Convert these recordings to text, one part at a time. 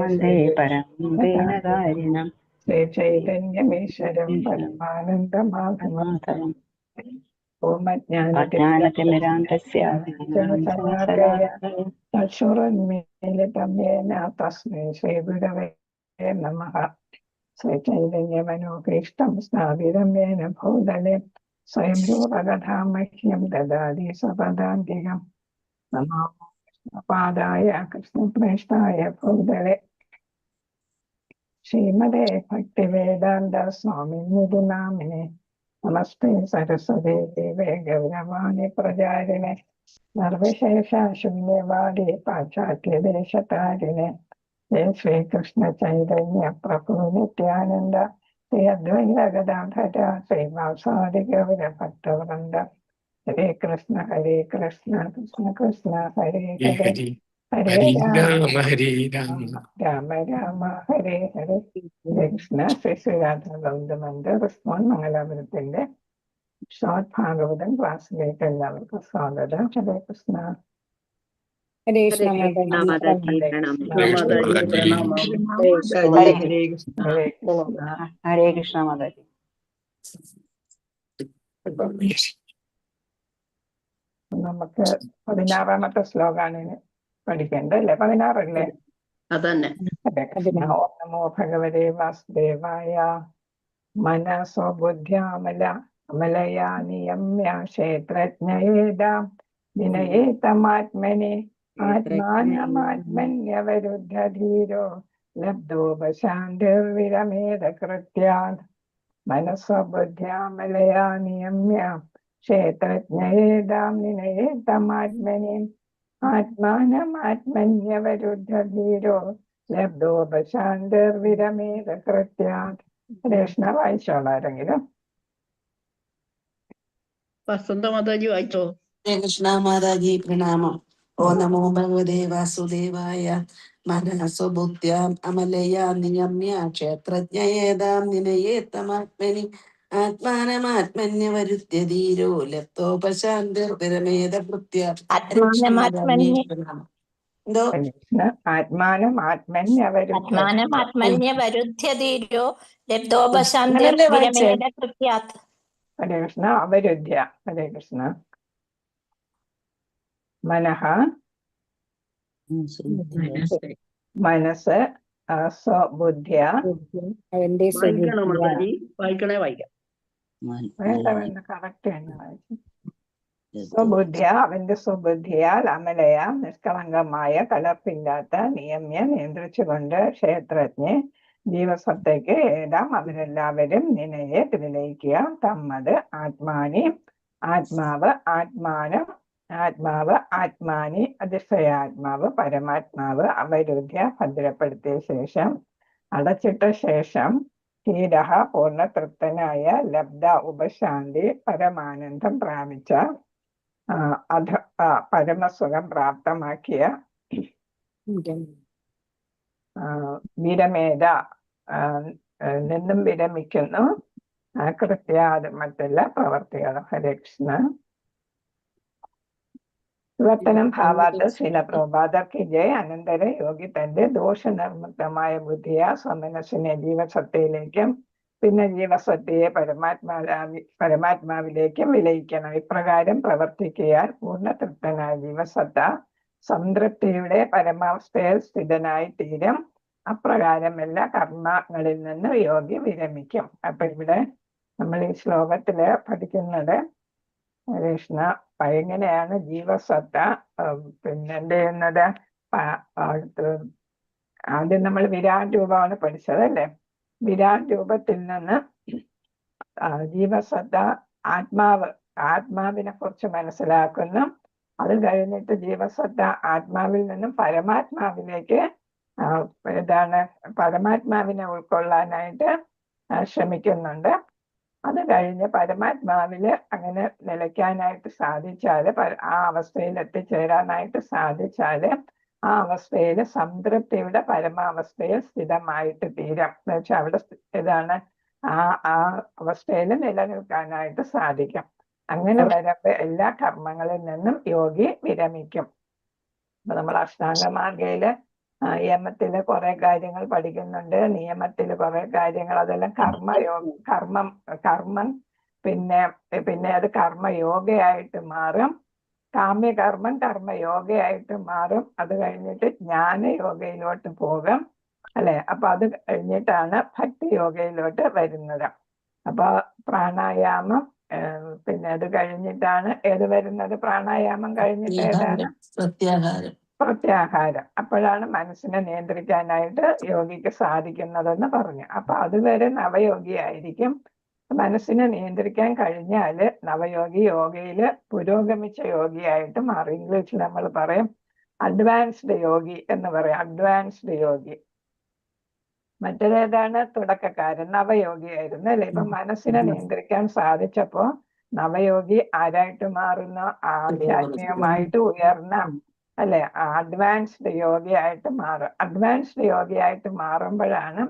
വന്ദേ പരം ദീനകാരിണം ശ്രീ ചൈതന്യമീശ്വരം പരമാനന്ദമാധവം അജ്ഞാനതിമിരാന്തസ്യ ചക്ഷുരുന്മീലിതം യേന തസ്മൈ ശ്രീഗുരവേ നമഃ. ശ്രീ ചൈതന്യമനോഭീഷ്ടം സ്ഥാപിതം യേന ഭൂതലേ സ്വയം രൂപകഥാമഹ്യം ദദാതി സപദാന്തികം. നമോ കൃഷ്ണപാദായ കൃഷ്ണപ്രേഷ്ഠായ ഭൂതലേ ശ്രീമതേ ഭക്തിവേദാന്ത സ്വാമിനിധി നാമിനെ. നമസ്തേ സരസ്വതീ ദേവേ ഗൗരവാണി പ്രചാരിണെ നിർവിശേഷ ശൂന്യവാദി പാശ്ചാത്യദേശതാരിണെ. ജയ ശ്രീകൃഷ്ണ ചൈതന്യ പ്രഭു നിത്യാനന്ദ ശ്രീ അദ്വൈത ഗദാധര ശ്രീവാസാദി ഗൗര ഭക്തവൃന്ദ. ഹരേ കൃഷ്ണ കൃഷ്ണ കൃഷ്ണ ഹരേ ഹരേ ഹരേ രാമ രാമ രാമ ഹരേ ഹരേ. ഹരേ കൃഷ്ണ. ശ്രീ ശ്രീരാധ ഗൗതമന്റെ റിസ്മോൺ മംഗലാപുരത്തിന്റെ ഷോർട്ട് ഭാഗവതം ക്ലാസ്സിലേക്ക് എല്ലാവർക്കും സ്വാഗതം. ഹരേ കൃഷ്ണ. ഹരേ കൃഷ്ണ മാതാജി. ഹരേ കൃഷ്ണ മാതാജി. നമുക്ക് 16ാമത്തെ ശ്ലോകാണ് പഠിക്കേണ്ടത് അല്ലേ? 16 അതന്നെ. ഓം നമോ ഭഗവതേ വാസുദേവായ. മനസോ ബുദ്ധ്യാമലയാ നിയമ്യ ക്ഷേത്രജ്ഞയേതാം വിനയേതമാത്മനെ ആത്മാനമാത്മന്യവരുദ്ധധീരോ ലബ്ധോപശാന്തിർവിരമേധകൃത്യാത്. മനസോ ബുദ്ധ്യാമലയാ നിയമ്യ ക്ഷേത്രജ്ഞയേതാം വിനയേതമാത്മനെ ആത്മാനമാത്മന്യവരുദ്ധധീരോ ലബ്ധോപശാന്തിർവിരമേധകൃത്യാത്. കൃഷ്ണ വായിച്ചോളാരെങ്കിലും. വസന്ത മാതാജി വായിച്ചോ. കൃഷ്ണ മാതാജി പ്രണാമം. ഓ നമോ ഭഗവതേ വാസുദേവായ. മനസോ ബുദ്ധ്യാം അമലയാ നിയമ്യ ക്ഷേത്രജ്ഞയേതാം നിനയേത്തമാത്മനി ആത്മാനമാത്മന്യവരുദ്ധ്യധീരോ ലബ്ധോപശാന്തിർവിരമേധകൃത്യ. എന്തോ ആത്മാനമാത്മന്യവരുദ്ധ്യധീരോ ലബ്ധോപശാന്തിർവിരമേധകൃത്യാത്. ഹരേ കൃഷ്ണ. അവരുദ്ധ്യ. ഹരേ കൃഷ്ണ. മനഃ മനസ്സ് സ്വബുദ്ധ്യ. വായിക്കണേ വായിക്കാം. വേണ്ട കറക്റ്റ് തന്നെ വായിച്ചു. സ്വബുദ്ധ്യ അവന്റെ സ്വബുദ്ധിയാൽ അമലയ നിഷ്കളങ്കമായ കലർപ്പില്ലാത്ത നിയമ്യ നിയന്ത്രിച്ചുകൊണ്ട് ക്ഷേത്രജ്ഞെ ജീവസത്തയ്ക്ക് ഏതാം അവരെല്ലാവരും നിനയെ വിലയിക്കുക. തമ്മത് ആത്മാനി ആത്മാവ് ആത്മാനം ആത്മാവ് ആത്മാനി അതിശയാത്മാവ് പരമാത്മാവ് അവരുദ്ധ്യ ഭദ്രപ്പെടുത്തിയ ശേഷം അടച്ചിട്ട ശേഷം ധീരഃ പൂർണ്ണ തൃപ്തനായ ലബ്ധ ഉപശാന്തി പരമാനന്ദം പ്രാപിച്ച പരമസുഖം പ്രാപ്തമാക്കിയ വിരമേധ നിന്നും വിരമിക്കുന്നു കൃത്യാത് മറ്റുള്ള പ്രവർത്തികളും. ഹരേ കൃഷ്ണ. വിവർത്തനം ഭാവാർത്ഥ ശീല പ്രഭാതർക്ക് ജയ. അനന്തര യോഗി തന്റെ ദോഷനിർമുക്തമായ ബുദ്ധിയ സ്വമനസ്സിനെ ജീവസത്തയിലേക്കും പിന്നെ ജീവസത്തയെ പരമാത്മാവിലേക്കും വിലയിക്കണം. ഇപ്രകാരം പ്രവർത്തിക്കയാൽ പൂർണ്ണ തൃപ്തനായ ജീവസത്ത സംതൃപ്തിയുടെ പരമാവസ്ഥയിൽ സ്ഥിതനായി തീരും. അപ്രകാരം എല്ലാ കർമ്മങ്ങളിൽ നിന്ന് യോഗി വിരമിക്കും. അപ്പൊ ഇവിടെ നമ്മൾ ഈ ശ്ലോകത്തില് പഠിക്കുന്നത് കൃഷ്ണ എങ്ങനെയാണ് ജീവസത്ത പിന്നെ എന്ത് ചെയ്യുന്നത്. ആദ്യം നമ്മൾ വിരാട് രൂപമാണ് പഠിച്ചത് അല്ലേ? വിരാട് രൂപത്തിൽ നിന്ന് ജീവസത്ത ആത്മാവിനെ കുറിച്ച് മനസ്സിലാക്കുന്നു. അത് കഴിഞ്ഞിട്ട് ജീവസത്ത ആത്മാവിൽ നിന്നും പരമാത്മാവിലേക്ക് പരമാത്മാവിനെ ഉൾക്കൊള്ളാനായിട്ട് ശ്രമിക്കുന്നുണ്ട്. അത് കഴിഞ്ഞ് പരമാത്മാവില് അങ്ങനെ നിലയ്ക്കാനായിട്ട് സാധിച്ചാല് ആ അവസ്ഥയിൽ എത്തിച്ചേരാനായിട്ട് സാധിച്ചാല് ആ അവസ്ഥയിൽ സംതൃപ്തിയുടെ പരമാവസ്ഥയിൽ സ്ഥിതമായിട്ട് തീരും. എന്ന് വെച്ചാൽ അവിടെ ആ അവസ്ഥയിൽ നിലനിൽക്കാനായിട്ട് സാധിക്കും. അങ്ങനെ വരുമ്പോ എല്ലാ കർമ്മങ്ങളിൽ നിന്നും യോഗി വിരമിക്കും. അപ്പൊ നമ്മൾ അഷ്ടാംഗ മാർഗയില് യമത്തില് കുറെ കാര്യങ്ങൾ പഠിക്കുന്നുണ്ട്, നിയമത്തില് കുറെ കാര്യങ്ങൾ, അതെല്ലാം കർമ്മം പിന്നെ അത് കർമ്മയോഗയായിട്ട് മാറും. കാമ്യകർമ്മം കർമ്മയോഗയായിട്ട് മാറും. അത് കഴിഞ്ഞിട്ട് ജ്ഞാനയോഗയിലോട്ട് പോകും അല്ലെ. അപ്പൊ അത് കഴിഞ്ഞിട്ടാണ് ഭക്തി യോഗയിലോട്ട് വരുന്നത്. അപ്പൊ പ്രാണായാമം പിന്നെ അത് കഴിഞ്ഞിട്ടാണ് ഏത് വരുന്നത്? പ്രാണായാമം കഴിഞ്ഞിട്ട് ഏതാണ്? പ്രത്യാഹാരം. അപ്പോഴാണ് മനസ്സിനെ നിയന്ത്രിക്കാനായിട്ട് യോഗിക്ക് സാധിക്കുന്നതെന്ന് പറഞ്ഞു. അപ്പൊ അതുവരെ നവയോഗി ആയിരിക്കും. മനസ്സിനെ നിയന്ത്രിക്കാൻ കഴിഞ്ഞാല് നവയോഗി യോഗയില് പുരോഗമിച്ച യോഗിയായിട്ട് മാറും. ഇംഗ്ലീഷിൽ നമ്മൾ പറയും അഡ്വാൻസ്ഡ് യോഗി എന്ന് പറയും. അഡ്വാൻസ്ഡ് യോഗി. മറ്റേതാണ് തുടക്കക്കാരൻ, നവയോഗിയായിരുന്നു അല്ലെ. ഇപ്പൊ മനസ്സിനെ നിയന്ത്രിക്കാൻ സാധിച്ചപ്പോ നവയോഗി ആരായിട്ട് മാറുന്നു? ആധ്യാത്മികമായിട്ട് ഉയർന്ന അല്ലെ അഡ്വാൻസ്ഡ് യോഗിയായിട്ട് മാറും. അഡ്വാൻസ്ഡ് യോഗിയായിട്ട് മാറുമ്പോഴാണ്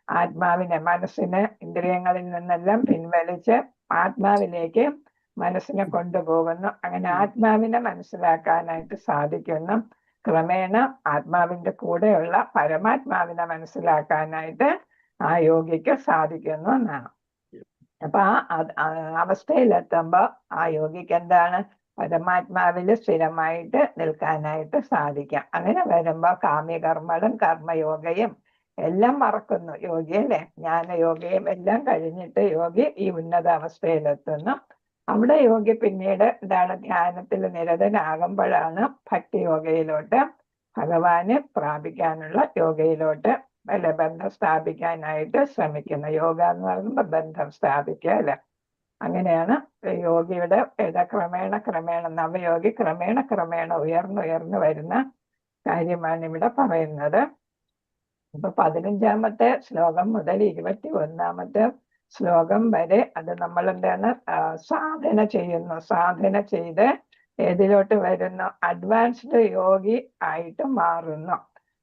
ആത്മാവിനെ, മനസ്സിനെ ഇന്ദ്രിയങ്ങളിൽ നിന്നെല്ലാം പിൻവലിച്ച് ആത്മാവിലേക്ക് മനസ്സിനെ കൊണ്ടുപോകുന്നു. അങ്ങനെ ആത്മാവിനെ മനസ്സിലാക്കാനായിട്ട് സാധിക്കുന്നു. ക്രമേണ ആത്മാവിന്റെ കൂടെയുള്ള പരമാത്മാവിനെ മനസ്സിലാക്കാനായിട്ട് ആ യോഗിക്ക് സാധിക്കുന്നു എന്നാണ്. അപ്പൊ ആ അവസ്ഥയിലെത്തുമ്പോ ആ യോഗിക്ക് എന്താണ്? പരമാത്മാവിൽ സ്ഥിരമായിട്ട് നിൽക്കാനായിട്ട് സാധിക്കാം. അങ്ങനെ വരുമ്പോ കാമ്യകർമ്മകളും കർമ്മയോഗയും എല്ലാം മറക്കുന്നു യോഗി അല്ലെ. ജ്ഞാനയോഗയും എല്ലാം കഴിഞ്ഞിട്ട് യോഗി ഈ ഉന്നത അവസ്ഥയിലെത്തുന്നു. അവിടെ യോഗി പിന്നീട് എന്താണ്? ധ്യാനത്തിൽ നിരതനാകുമ്പോഴാണ് ഭക്തി യോഗയിലോട്ട്, ഭഗവാനെ പ്രാപിക്കാനുള്ള യോഗയിലോട്ട് അല്ലെ ബന്ധം സ്ഥാപിക്കാനായിട്ട് ശ്രമിക്കുന്നു. യോഗ എന്ന് പറയുമ്പോൾ ബന്ധം സ്ഥാപിക്കുക അല്ലെ. അങ്ങനെയാണ് യോഗിയുടെ ക്രമേണ നവയോഗി ക്രമേണ ഉയർന്നു വരുന്ന കാര്യമാണ് ഇവിടെ പറയുന്നത്. ഇപ്പൊ 15-ാമത്തെ ശ്ലോകം മുതൽ 21-ാമത്തെ ശ്ലോകം വരെ അത് നമ്മൾ എന്താണ്? സാധന ചെയ്യുന്നു. സാധന ചെയ്ത് ഏതിലോട്ട് വരുന്നു? അഡ്വാൻസ്ഡ് യോഗി ആയിട്ട് മാറുന്നു.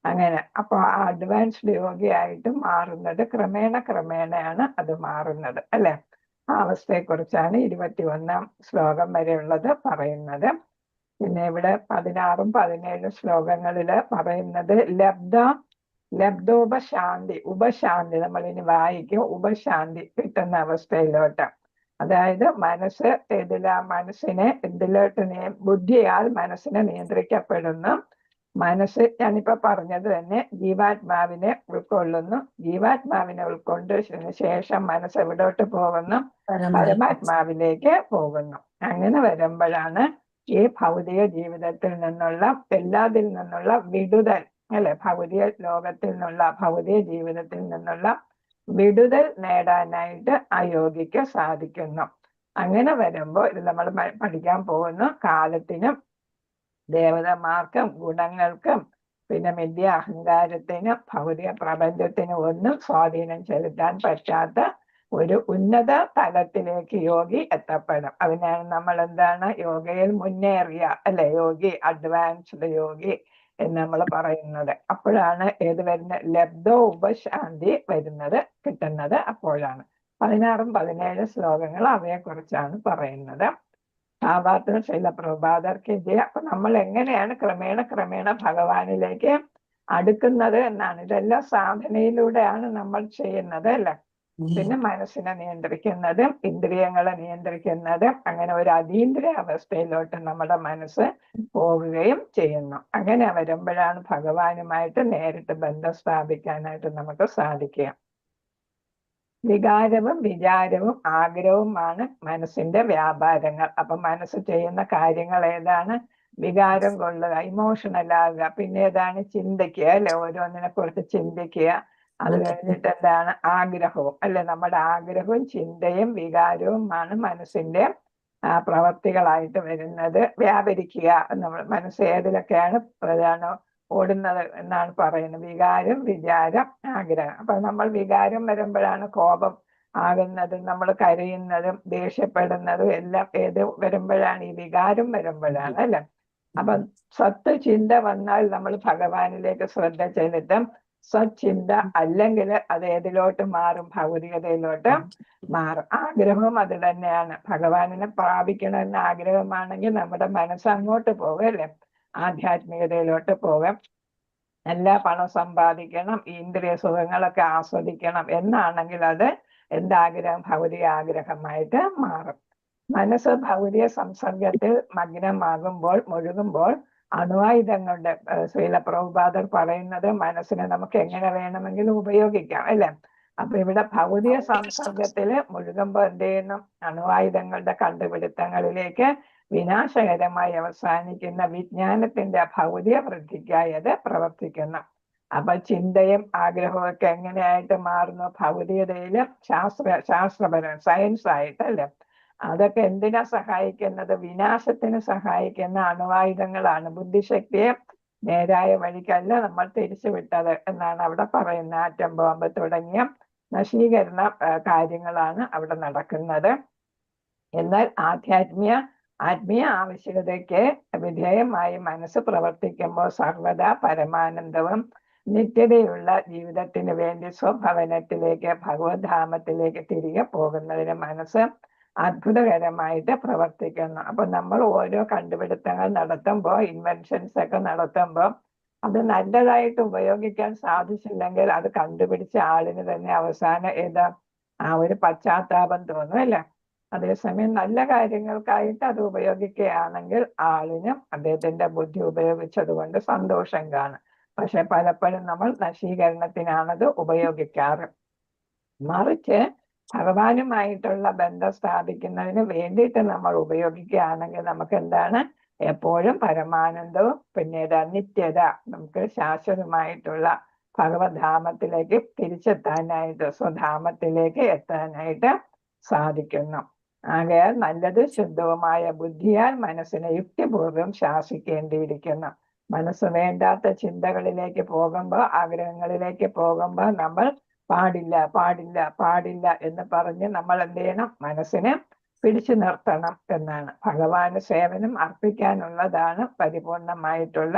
അങ്ങനെ അപ്പൊ ആ അഡ്വാൻസ്ഡ് യോഗി ആയിട്ട് മാറുന്നത് ക്രമേണയാണ് അത് മാറുന്നത് അല്ലെ. ആ അവസ്ഥയെക്കുറിച്ചാണ് 21-ാം ശ്ലോകം വരെയുള്ളത് പറയുന്നത്. പിന്നെ ഇവിടെ 16ഉം 17ഉം ശ്ലോകങ്ങളില് പറയുന്നത് ലബ്ധോപശാന്തി, ഉപശാന്തി നമ്മൾ ഇനി വായിക്കും. ഉപശാന്തി കിട്ടുന്ന അവസ്ഥയിലോട്ട്, അതായത് മനസ്സിനെ എന്തിലോട്ട് ബുദ്ധിയാൽ മനസ്സിനെ നിയന്ത്രിക്കപ്പെടുന്നു. മനസ്സ് ഞാനിപ്പോ പറഞ്ഞത് തന്നെ ജീവാത്മാവിനെ ഉൾക്കൊള്ളുന്നു. ജീവാത്മാവിനെ ഉൾക്കൊണ്ടതിന് ശേഷം മനസ്സ് എവിടോട്ട് പോകുന്നു? പരമാത്മാവിലേക്ക് പോകുന്നു. അങ്ങനെ വരുമ്പോഴാണ് ഈ ഭൗതിക ജീവിതത്തിൽ നിന്നുള്ള എല്ലാത്തിൽ നിന്നുള്ള വിടുതൽ അല്ലെ, ഭൗതിക ലോകത്തിൽ നിന്നുള്ള ഭൗതിക ജീവിതത്തിൽ നിന്നുള്ള വിടുതൽ നേടാനായിട്ട് ആ യോഗിക്ക് സാധിക്കുന്നു. അങ്ങനെ വരുമ്പോ ഇത് നമ്മൾ പഠിക്കാൻ പോകുന്നു. കാലത്തിനും ദേവതമാർക്കും ഗുണങ്ങൾക്കും പിന്നെ മിഥ്യ അഹങ്കാരത്തിനും ഭൗതിക പ്രപഞ്ചത്തിനും ഒന്നും സ്വാധീനം ചെലുത്താൻ പറ്റാത്ത ഒരു ഉന്നത തലത്തിലേക്ക് യോഗി എത്തപ്പെടും. അതിനാണ് നമ്മൾ എന്താണ്? യോഗയിൽ മുന്നേറിയ അല്ലെ യോഗി, അഡ്വാൻസ്ഡ് യോഗി എന്ന് നമ്മൾ പറയുന്നത്. അപ്പോഴാണ് ഏത് വരുന്നത്? ലബ്ധോ ഉപശാന്തി വരുന്നത്, കിട്ടുന്നത് അപ്പോഴാണ്. 16ഉം 17ഉം ശ്ലോകങ്ങൾ അവയെക്കുറിച്ചാണ് പറയുന്നത്. ഭാവാർത്ഥ ശൈല പ്രഭാതർക്ക് അപ്പൊ നമ്മൾ എങ്ങനെയാണ് ക്രമേണ ഭഗവാനിലേക്ക് അടുക്കുന്നത് എന്നാണ്. ഇതെല്ലാം സാധനയിലൂടെയാണ് നമ്മൾ ചെയ്യുന്നത് അല്ലെ. പിന്നെ മനസ്സിനെ നിയന്ത്രിക്കുന്നതും ഇന്ദ്രിയങ്ങളെ നിയന്ത്രിക്കുന്നതും അങ്ങനെ ഒരു അതീന്ദ്രിയ അവസ്ഥയിലോട്ട് നമ്മുടെ മനസ്സ് പോകുകയും ചെയ്യുന്നു. അങ്ങനെ വരുമ്പോഴാണ് ഭഗവാനുമായിട്ട് നേരിട്ട് ബന്ധം സ്ഥാപിക്കാനായിട്ട് നമുക്ക് സാധിക്കുക. വികാരവും വിചാരവും ആഗ്രഹവുമാണ് മനസ്സിന്റെ വ്യാപാരങ്ങൾ. അപ്പൊ മനസ്സ് ചെയ്യുന്ന കാര്യങ്ങൾ ഏതാണ്? വികാരം കൊള്ളുക, ഇമോഷണൽ ആകുക. പിന്നെ ഏതാണ്? ചിന്തിക്കുക അല്ലെ, ഓരോന്നിനെ കുറിച്ച് ചിന്തിക്കുക. അത് കഴിഞ്ഞിട്ട് എന്താണ്? ആഗ്രഹവും അല്ലെ. നമ്മുടെ ആഗ്രഹവും ചിന്തയും വികാരവുമാണ് മനസ്സിന്റെ പ്രവർത്തികളായിട്ട് വരുന്നത്. വ്യാപരിക്കുക, നമ്മൾ മനസ്സ് ഏതിലൊക്കെയാണ് ഓടുന്നത് എന്നാണ് പറയുന്നത്. വികാരം, വിചാരം, ആഗ്രഹം. അപ്പൊ നമ്മൾ വികാരം വരുമ്പോഴാണ് കോപം ആകുന്നതും നമ്മൾ കരയുന്നതും ദേഷ്യപ്പെടുന്നതും എല്ലാം ഏത് വരുമ്പോഴാണ്? ഈ വികാരം വരുമ്പോഴാണ് അല്ലെ. അപ്പൊ സത്ത് ചിന്ത വന്നാൽ നമ്മൾ ഭഗവാനിലേക്ക് ശ്രദ്ധ ചെലുത്തും. സച്ചിന്ത അല്ലെങ്കിൽ അത് ഏതിലോട്ട് മാറും? ഭൗതികതയിലോട്ട് മാറും. ആഗ്രഹവും അത് തന്നെയാണ്. ഭഗവാനെ പ്രാപിക്കണമെന്ന ആഗ്രഹമാണെങ്കിൽ നമ്മുടെ മനസ്സ് അങ്ങോട്ട് പോകും അല്ലെ, ആധ്യാത്മികതയിലോട്ട് പോകാം. നല്ല പണം സമ്പാദിക്കണം, ഇന്ദ്രിയ സുഖങ്ങളൊക്കെ ആസ്വദിക്കണം എന്നാണെങ്കിൽ അത് എന്താഗ്രഹം? ഭൗതിക ആഗ്രഹമായിട്ട് മാറും. മനസ്സ് ഭൗതിക സംസർഗത്തിൽ മുഴുകുമ്പോൾ അണുവായുധങ്ങളുടെ ശ്രീല പ്രഭുപാദർ പറയുന്നത് മനസ്സിനെ നമുക്ക് എങ്ങനെ വേണമെങ്കിലും ഉപയോഗിക്കാം അല്ലെ. അപ്പൊ ഇവിടെ ഭൗതിക സംസർഗത്തില് മുഴുകുമ്പോൾ എന്ത് ചെയ്യുന്നു? അണുവായുധങ്ങളുടെ കണ്ടുപിടുത്തങ്ങളിലേക്ക് വിനാശകരമായി അവസാനിക്കുന്ന വിജ്ഞാനത്തിന്റെ ഭൗതിക വൃദ്ധിക്കായി അത് പ്രവർത്തിക്കുന്നു. അപ്പൊ ചിന്തയും ആഗ്രഹവും ഒക്കെ എങ്ങനെയായിട്ട് മാറുന്നു? ഭൗതികതയിലും ശാസ്ത്രപരം സയൻസ് ആയിട്ടല്ലേ. അതൊക്കെ എന്തിനാ സഹായിക്കുന്നത്? വിനാശത്തിന് സഹായിക്കുന്ന അണുവായുധങ്ങളാണ്. ബുദ്ധിശക്തിയെ നേരായ വഴിക്കല്ല നമ്മൾ തിരിച്ചു വിട്ടത് എന്നാണ് അവിടെ പറയുന്നത്. ആറ്റം ബോംബ് തുടങ്ങിയ നശീകരണ കാര്യങ്ങളാണ് അവിടെ നടക്കുന്നത്. എന്നാൽ ആത്മീയ ആവശ്യകതയ്ക്ക് വിധേയമായി മനസ്സ് പ്രവർത്തിക്കുമ്പോൾ സർവദാ പരമാനന്ദവും നിത്യതയുള്ള ജീവിതത്തിന് വേണ്ടി സ്വഭവനത്തിലേക്ക് ഭഗവത്ധാമത്തിലേക്ക് തിരികെ പോകുന്നതിന് മനസ്സ് അത്ഭുതകരമായിട്ട് പ്രവർത്തിക്കുന്നു. അപ്പൊ നമ്മൾ ഓരോ കണ്ടുപിടുത്തങ്ങൾ നടത്തുമ്പോൾ, ഇൻവെൻഷൻസ് ഒക്കെ നടത്തുമ്പോൾ അത് നല്ലതായിട്ട് ഉപയോഗിക്കാൻ സാധിച്ചില്ലെങ്കിൽ അത് കണ്ടുപിടിച്ച ആളിന് തന്നെ അവസാനം ആ ഒരു പശ്ചാത്താപം തോന്നും അല്ലേ. അതേസമയം നല്ല കാര്യങ്ങൾക്കായിട്ട് അത് ഉപയോഗിക്കുകയാണെങ്കിൽ ആളിനും അദ്ദേഹത്തിന്റെ ബുദ്ധി ഉപയോഗിച്ചത് കൊണ്ട് സന്തോഷം കാണും. പക്ഷെ പലപ്പോഴും നമ്മൾ നശീകരണത്തിനാണത് ഉപയോഗിക്കാറ്. മറിച്ച് ഭഗവാനുമായിട്ടുള്ള ബന്ധം സ്ഥാപിക്കുന്നതിന് വേണ്ടിയിട്ട് നമ്മൾ ഉപയോഗിക്കുകയാണെങ്കിൽ നമുക്ക് എന്താണ്? എപ്പോഴും പരമാനന്ദവും പിന്നീട് നിത്യത, നമുക്ക് ശാശ്വതമായിട്ടുള്ള ഭഗവത്ധാമത്തിലേക്ക് തിരിച്ചെത്താനായിട്ട്, സ്വധാമത്തിലേക്ക് എത്താനായിട്ട് സാധിക്കുന്നു. ആകയാൽ നല്ലത് ശുദ്ധവുമായ ബുദ്ധിയാൽ മനസ്സിനെ യുക്തിപൂർവ്വം ശാസിക്കേണ്ടിയിരിക്കുന്നു. മനസ്സ് വേണ്ടാത്ത ചിന്തകളിലേക്ക് പോകുമ്പോൾ, ആഗ്രഹങ്ങളിലേക്ക് പോകുമ്പോൾ നമ്മൾ പാടില്ല പാടില്ല പാടില്ല എന്ന് പറഞ്ഞ് നമ്മൾ എന്ത് ചെയ്യണം? മനസ്സിനെ പിടിച്ചു നിർത്തണം എന്നാണ്. ഭഗവാന് സേവനം അർപ്പിക്കാനുള്ളതാണ് പരിപൂർണമായിട്ടുള്ള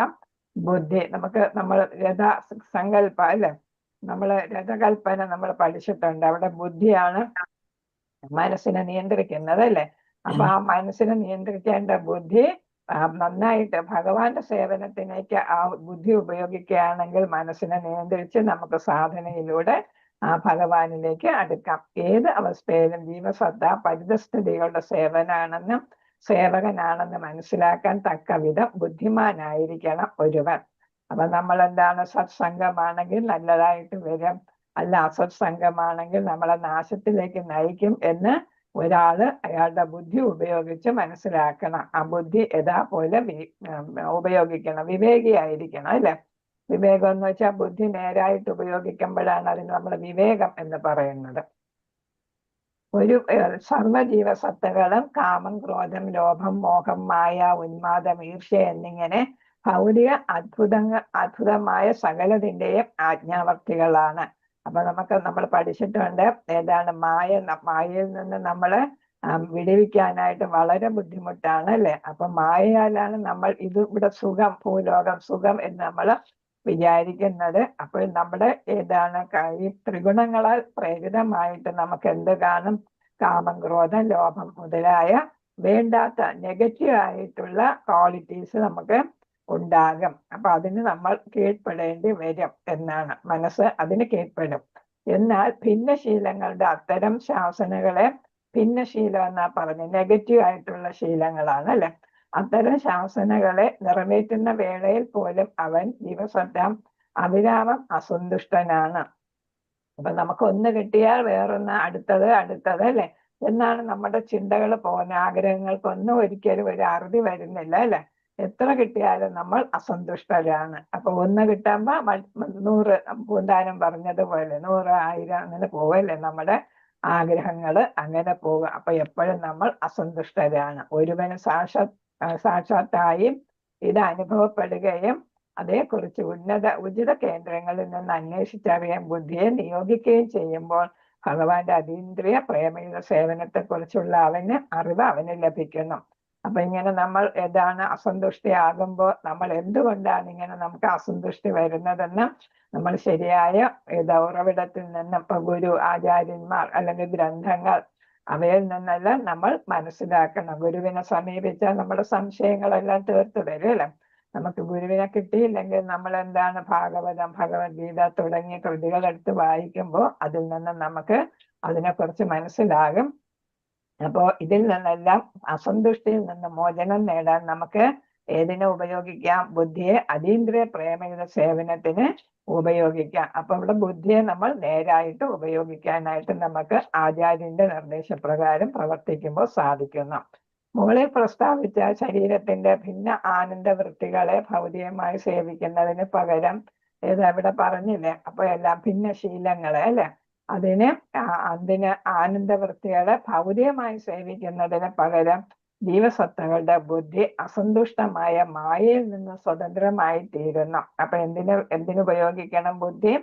ബുദ്ധി. നമ്മൾ രഥസങ്കല്പ അല്ലെ, രഥകൽപ്പന നമ്മൾ പഠിച്ചിട്ടുണ്ട്. അവിടെ ബുദ്ധിയാണ് മനസ്സിനെ നിയന്ത്രിക്കുന്നത് അല്ലെ. അപ്പൊ ആ മനസ്സിനെ നിയന്ത്രിക്കേണ്ട ബുദ്ധി നന്നായിട്ട് ഭഗവാന്റെ സേവനത്തിലേക്ക് ആ ബുദ്ധി ഉപയോഗിക്കുകയാണെങ്കിൽ മനസ്സിനെ നിയന്ത്രിച്ച് നമുക്ക് സാധനയിലൂടെ ആ ഭഗവാനിലേക്ക് അടുക്കാം. ഏത് അവസ്ഥയിലും ജീവസത്ത പരിതസ്ഥിതികളുടെ സേവകനാണെന്ന് മനസ്സിലാക്കാൻ തക്ക വിധം ബുദ്ധിമാനായിരിക്കണം ഒരുവൻ. അപ്പൊ നമ്മൾ എന്താണ്? സത്സംഗമാണെങ്കിൽ നല്ലതായിട്ട് വരും, അല്ല അസത്സംഗമാണെങ്കിൽ നമ്മളെ നാശത്തിലേക്ക് നയിക്കും എന്ന് അയാളുടെ ബുദ്ധി ഉപയോഗിച്ച് മനസ്സിലാക്കണം. ആ ബുദ്ധി പോലെ ഉപയോഗിക്കണം, വിവേകിയായിരിക്കണം അല്ലെ. വിവേകം എന്ന് വെച്ചാൽ ബുദ്ധി നേരായിട്ട് ഉപയോഗിക്കുമ്പോഴാണ് അതിന് നമ്മൾ വിവേകം എന്ന് പറയുന്നത്. ഒരു സർവജീവസത്തകളും കാമം, ക്രോധം, ലോഭം, മോഹം, മായ, ഉന്മാദം, ഈർഷ്യ എന്നിങ്ങനെ ഭൗതിക അദ്ഭുതമായ സകലതിന്റെയും ആജ്ഞാവർത്തികളാണ്. അപ്പൊ നമ്മൾ പഠിച്ചിട്ടുണ്ട് ഏതാണ് മായയിൽ നിന്ന് നമ്മള് വിടുവിക്കാനായിട്ട് വളരെ ബുദ്ധിമുട്ടാണ് അല്ലെ. അപ്പൊ മായയാലാണ് നമ്മൾ ഇവിടെ സുഖം, ഭൂലോകം സുഖം എന്ന് നമ്മൾ വിചാരിക്കുന്നത്. അപ്പോൾ നമ്മുടെ ഈ ത്രിഗുണങ്ങളാൽ പ്രേരിതമായിട്ട് നമുക്ക് എന്ത് കാണും? കാമം, ക്രോധം, ലോഭം മുതലായ വേണ്ടാത്ത നെഗറ്റീവ് ആയിട്ടുള്ള ക്വാളിറ്റീസ് നമുക്ക് ഉണ്ടാകും. അപ്പൊ അതിന് നമ്മൾ കീഴ്പ്പെടേണ്ടി വരും എന്നാണ്. മനസ്സ് അതിന് കീഴ്പ്പെടും. എന്നാൽ ഭിന്നശീലങ്ങളുടെ അത്തരം ശാസനകളെ, ഭിന്നശീലം എന്നാ പറഞ്ഞത് നെഗറ്റീവ് ആയിട്ടുള്ള ശീലങ്ങളാണ് അല്ലെ. അത്തരം ശാസനകളെ നിറവേറ്റുന്ന വേളയിൽ പോലും അവൻ ദിവസം അവിരാമം അസന്തുഷ്ടനാണ്. അപ്പൊ നമുക്ക് ഒന്ന് കിട്ടിയാൽ വേറൊന്ന് അടുത്തത് അല്ലെ എന്നാണ് നമ്മുടെ ചിന്തകൾ പോകുന്നത്. ആഗ്രഹങ്ങൾക്കൊന്നും ഒരിക്കലും ഒരു അറുതി വരുന്നില്ല അല്ലെ. എത്ര കിട്ടിയാലും നമ്മൾ അസന്തുഷ്ടരാണ്. അപ്പൊ ഒന്ന് കിട്ടുമ്പോ 100 പൂന്താനം പറഞ്ഞതുപോലെ 100, 1000 അങ്ങനെ പോവല്ലേ നമ്മുടെ ആഗ്രഹങ്ങള്, അങ്ങനെ പോകും. അപ്പൊ എപ്പോഴും നമ്മൾ അസന്തുഷ്ടരാണ്. ഒരുവന് സാക്ഷാത്തായും ഇത് അനുഭവപ്പെടുകയും അതേക്കുറിച്ച് ഉചിത കേന്ദ്രങ്ങളിൽ നിന്ന് അന്വേഷിച്ചറിയാൻ ബുദ്ധിയെ നിയോഗിക്കുകയും ചെയ്യുമ്പോൾ ഭഗവാന്റെ അതീന്ദ്രിയ പ്രേമയുടെ സേവനത്തെ കുറിച്ചുള്ള അറിവ് അവന് ലഭിക്കുന്നു. അപ്പൊ ഇങ്ങനെ നമ്മൾ അസന്തുഷ്ടിയാകുമ്പോൾ നമ്മൾ എന്തുകൊണ്ടാണ് ഇങ്ങനെ നമുക്ക് അസന്തുഷ്ടി വരുന്നതെന്ന് നമ്മൾ ശരിയായ ഉറവിടത്തിൽ നിന്ന്, ഇപ്പൊ ഗുരു, ആചാര്യന്മാർ അല്ലെങ്കിൽ ഗ്രന്ഥങ്ങൾ, അവയിൽ നിന്നെല്ലാം നമ്മൾ മനസ്സിലാക്കണം. ഗുരുവിനെ സമീപിച്ചാൽ നമ്മുടെ സംശയങ്ങളെല്ലാം തീർത്തു വരും അല്ലെ. നമുക്ക് ഗുരുവിനെ കിട്ടിയില്ലെങ്കിൽ നമ്മൾ എന്താണ് ഭാഗവതം, ഭഗവത്ഗീത തുടങ്ങിയ കൃതികൾ എടുത്ത് വായിക്കുമ്പോൾ അതിൽ നിന്ന് നമുക്ക് അതിനെക്കുറിച്ച് മനസ്സിലാകും. അപ്പോ ഇതിൽ നിന്നെല്ലാം അസന്തുഷ്ടിയിൽ നിന്ന് മോചനം നേടാൻ നമുക്ക് ഏതിനെ ഉപയോഗിക്കാം? ബുദ്ധിയെ അതീന്ദ്രിയ പ്രേമയുടെ സേവനത്തിന് ഉപയോഗിക്കാം. അപ്പൊ ഇവിടെ ബുദ്ധിയെ നമ്മൾ നേരായിട്ട് ഉപയോഗിക്കാനായിട്ട് നമുക്ക് ആചാര്യന്റെ നിർദ്ദേശപ്രകാരം പ്രവർത്തിക്കുമ്പോൾ സാധിക്കുന്നു. മുകളിൽ പ്രസ്താവിച്ച ശരീരത്തിന്റെ ഭിന്ന ആനന്ദ വൃത്തികളെ ഭൗതികമായി സേവിക്കുന്നതിന് പകരം ഇവിടെ പറഞ്ഞില്ലേ, അപ്പൊ എല്ലാം ഭിന്നശീലങ്ങളെ അല്ലെ, അതിന് ആനന്ദവൃത്തികളെ ഭൗതികമായി സേവിക്കുന്നതിന് പകരം ജീവസത്തകളുടെ ബുദ്ധി അസന്തുഷ്ടമായ മായയിൽ നിന്ന് സ്വതന്ത്രമായി തീരുന്നു. അപ്പൊ എന്തിനുപയോഗിക്കണം ബുദ്ധി?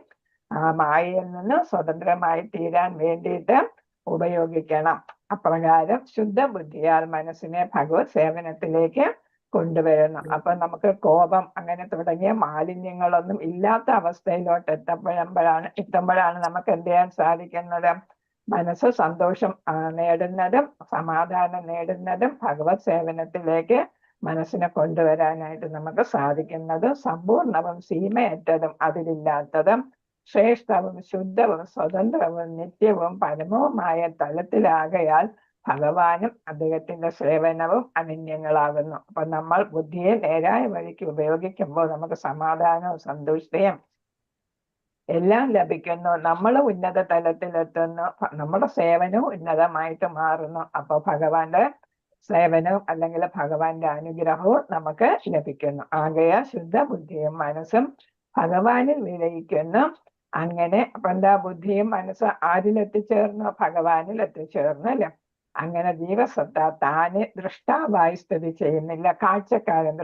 മായയിൽ നിന്ന് സ്വതന്ത്രമായി തീരാൻ വേണ്ടിയിട്ട് ഉപയോഗിക്കണം. അപ്രകാരം ശുദ്ധ ബുദ്ധിയാൽ മനസ്സിനെ ഭഗവത് സേവനത്തിലേക്ക് കൊണ്ടുവരുന്നു. അപ്പൊ നമുക്ക് കോപം അങ്ങനെ തുടങ്ങിയ മാലിന്യങ്ങളൊന്നും ഇല്ലാത്ത അവസ്ഥയിലോട്ട് എത്തുമ്പോഴാണ് നമുക്ക് എന്ത് ചെയ്യാൻ സാധിക്കുന്നത്? മനസ്സ് സന്തോഷം നേടുന്നതും സമാധാനം നേടുന്നതും ഭഗവത് സേവനത്തിലേക്ക് മനസ്സിനെ കൊണ്ടുവരാനായിട്ട് നമുക്ക് സാധിക്കുന്നത്. സമ്പൂർണവും സീമയറ്റതും അതിലില്ലാത്തതും ശ്രേഷ്ഠവും ശുദ്ധവും സ്വതന്ത്രവും നിത്യവും പരമവുമായ തലത്തിലാകയാൽ ഭഗവാനും അദ്ദേഹത്തിന്റെ സേവനവും അനന്യങ്ങളാകുന്നു. അപ്പൊ നമ്മൾ ബുദ്ധിയെ നേരായ വഴിക്ക് ഉപയോഗിക്കുമ്പോൾ നമുക്ക് സമാധാനവും സന്തുഷ്ടിയും എല്ലാം ലഭിക്കുന്നു. നമ്മൾ ഉന്നത തലത്തിലെത്തുന്നു, നമ്മുടെ സേവനവും ഉന്നതമായിട്ട് മാറുന്നു. അപ്പൊ ഭഗവാന്റെ സേവനവും അല്ലെങ്കിൽ ഭഗവാന്റെ അനുഗ്രഹവും നമുക്ക് ലഭിക്കുന്നു. ആകയാൽ ശുദ്ധ ബുദ്ധിയും മനസ്സും ഭഗവാനിൽ വിലയിക്കുന്നു. അങ്ങനെ അപ്പൊ എന്താ? ബുദ്ധിയും മനസ്സ് ആരിലെത്തിച്ചേർന്നു? ഭഗവാനിൽ എത്തിച്ചേർന്നു അല്ലെ. അങ്ങനെ ജീവസത്ത താന് ദൃഷ്ടാവായി സ്ഥിതി ചെയ്യുന്നില്ല. കാഴ്ചക്കാരൻ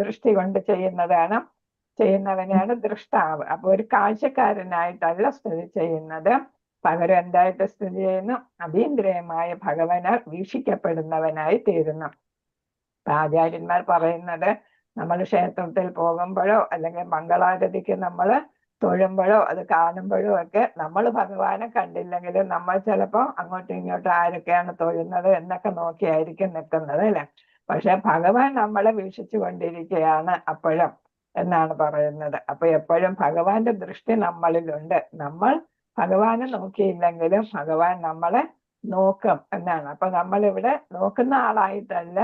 ദൃഷ്ടി കൊണ്ട് ചെയ്യുന്നവനെയാണ് ദൃഷ്ടാവ്. അപ്പൊ ഒരു കാഴ്ചക്കാരനായിട്ടല്ല സ്ഥിതി ചെയ്യുന്നത്, പകരം എന്തായിട്ട് സ്ഥിതി ചെയ്യുന്നു? അതീന്ദ്രിയമായ ഭഗവാനാൽ വീക്ഷിക്കപ്പെടുന്നവനായി തീരുന്നു. ആചാര്യന്മാർ പറയുന്നത് നമ്മൾ ക്ഷേത്രത്തിൽ പോകുമ്പോഴോ അല്ലെങ്കിൽ മംഗളാരതിക്ക് നമ്മൾ തൊഴുമ്പോഴോ അത് കാണുമ്പോഴോ ഒക്കെ നമ്മൾ ഭഗവാനെ കണ്ടില്ലെങ്കിലും നമ്മൾ ചിലപ്പോൾ അങ്ങോട്ടും ഇങ്ങോട്ടും ആരൊക്കെയാണ് തൊഴുന്നത് എന്നൊക്കെ നോക്കിയായിരിക്കും നിൽക്കുന്നത് അല്ലെ. പക്ഷെ ഭഗവാൻ നമ്മളെ വീക്ഷിച്ചു കൊണ്ടിരിക്കുകയാണ് അപ്പോഴും എന്നാണ് പറയുന്നത്. അപ്പൊ എപ്പോഴും ഭഗവാന്റെ ദൃഷ്ടി നമ്മളിലുണ്ട്. നമ്മൾ ഭഗവാനെ നോക്കിയില്ലെങ്കിലും ഭഗവാൻ നമ്മളെ നോക്കും എന്നാണ്. അപ്പൊ നമ്മളിവിടെ നോക്കുന്ന ആളായിട്ടല്ല,